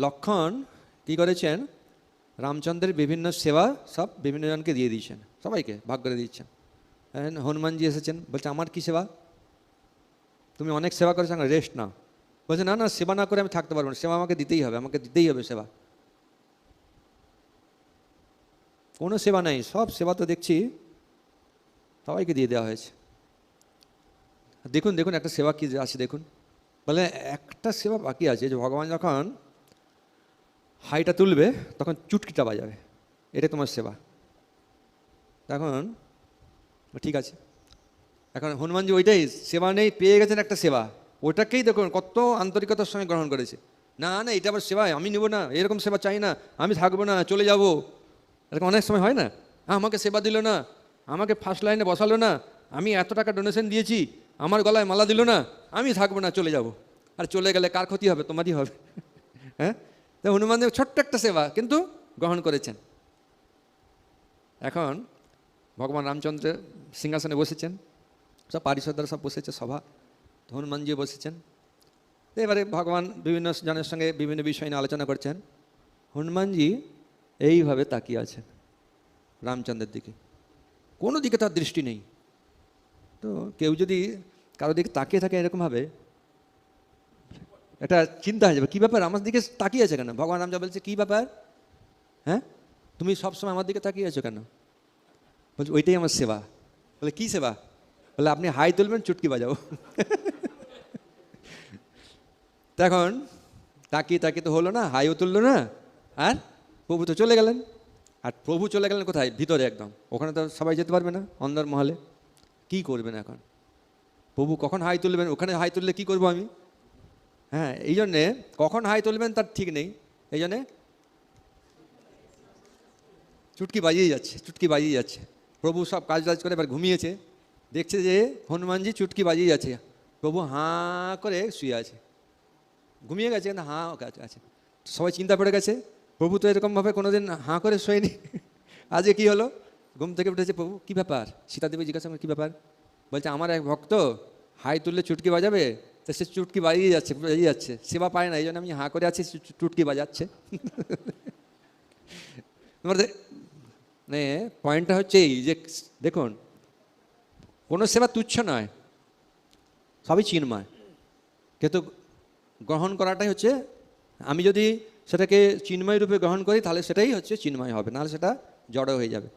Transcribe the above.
লক্ষণ কি করেছেন, রামচন্দ্রের বিভিন্ন সেবা সব বিভিন্ন জনকে দিয়ে দিয়েছেন, সবাইকে ভাগ করে দিচ্ছেন। হনুমানজি এসেছেন, বলছে আমার কি সেবা, তুমি অনেক সেবা করেছো, রেস্ট নাও। বলছে না না, সেবা না করে আমি থাকতে পারবো না, সেবা আমাকে দিতেই হবে, আমাকে দিতেই হবে সেবা। কোনো সেবা নেই, সব সেবা তো দেখছি সবাইকে দিয়ে দেওয়া হয়েছে। দেখুন দেখুন একটা সেবা কি আছে দেখুন, বলে একটা সেবা বাকি আছে, যে ভগবান যখন হাইটা তুলবে তখন চুটকিটা বাজাবে, এটা তোমার সেবা। তখন ঠিক আছে, এখন হনুমানজি ওইটাই সেবা নেই, পেয়ে গেছেন একটা সেবা, ওটাকেই দেখুন কত আন্তরিকতার সঙ্গে গ্রহণ করেছে। না না, এটা আবার সেবা আমি নেবো না, এরকম সেবা চাই না, আমি থাকবো না, চলে যাব। এরকম অনেক সময় হয় না, আমাকে সেবা দিল না, আমাকে ফার্স্ট লাইনে বসালো না, আমি এত টাকা ডোনেশন দিয়েছি, আমার গলায় মালা দিল না, আমি থাকবো না, চলে যাব। আর চলে গেলে কার ক্ষতি হবে, তোমারই হবে। হ্যাঁ, তো হনুমানদেব ছোট্ট একটা সেবা কিন্তু গ্রহণ করেছেন। এখন ভগবান রামচন্দ্র সিংহাসনে বসেছেন, সব পারিষদরা সব বসেছে, সভা, হনুমানজি বসেছেন। এবারে ভগবান বিভিন্ন জনের সঙ্গে বিভিন্ন বিষয় নিয়ে আলোচনা করছেন। হনুমানজি এইভাবে তাকিয়ে আছেন রামচন্দ্রের দিকে, কোনো দিকে তার দৃষ্টি নেই। তো কেউ যদি কারো দিকে তাকিয়ে থাকে এরকমভাবে, এটা চিন্তা হয়ে যাবে, কী ব্যাপার আমার দিকে তাকিয়ে আছে কেন? ভগবান রামচন্দ্র বলছে কী ব্যাপার, হ্যাঁ তুমি সবসময় আমার দিকে তাকিয়ে আছো কেন? বলছে ওইটাই আমার সেবা। বলে কী সেবা? বলে আপনি হাই তুলবেন, চুটকি বাজাবো। তখন তাকিয়ে তাকিয়ে তো হলো না, হাইও তুললো না, আর প্রভু তো চলে গেলেন। আর প্রভু চলে গেলেন কোথায়? ভিতরে একদম, ওখানে তো সবাই যেতে পারবে না, অন্দর মহলে। কি করবেন এখন? প্রভু কখন হাই তুলবেন, ওখানে হাই তুললে কি করবো আমি? হ্যাঁ, এই জন্যে কখন হাই তুলবেন তার ঠিক নেই, এই জন্যে চুটকি বাজিয়ে যাচ্ছে, চুটকি বাজিয়ে যাচ্ছে। প্রভু সব কাজ টাজ করে এবার ঘুমিয়েছে, দেখছে যে হনুমানজি চুটকি বাজিয়ে যাচ্ছে, প্রভু হাঁ করে শুয়ে আছে, ঘুমিয়ে গেছে কিন্তু হাঁ আছে। সবাই চিন্তা পড়ে গেছে, প্রভু তো এরকমভাবে কোনোদিন হাঁ করে শোয়নি, আজকে কি হলো? ঘুম থেকে উঠেছে, প্রভু কী ব্যাপার? সীতাদেবী জিজ্ঞাসা করে কী ব্যাপার? বলছে আমার এক ভক্ত হাই তুললে চুটকি বাজাবে, তো সে চুটকি বাজিয়ে যাচ্ছে, সেবা পায় না, এই জন্য আমি হাঁ করে আছি, চুটকি বাজাচ্ছে। মানে পয়েন্টটা হচ্ছে এই যে দেখুন, কোনো সেবা তুচ্ছ নয়, সবই চিন্ময়, কিন্তু গ্রহণ করাটাই হচ্ছে, আমি যদি সেটাকে চিন্ময় রূপে গ্রহণ করি তাহলে সেটাই হচ্ছে চিন্ময় হবে, নাহলে সেটা জড় হয়ে যাবে।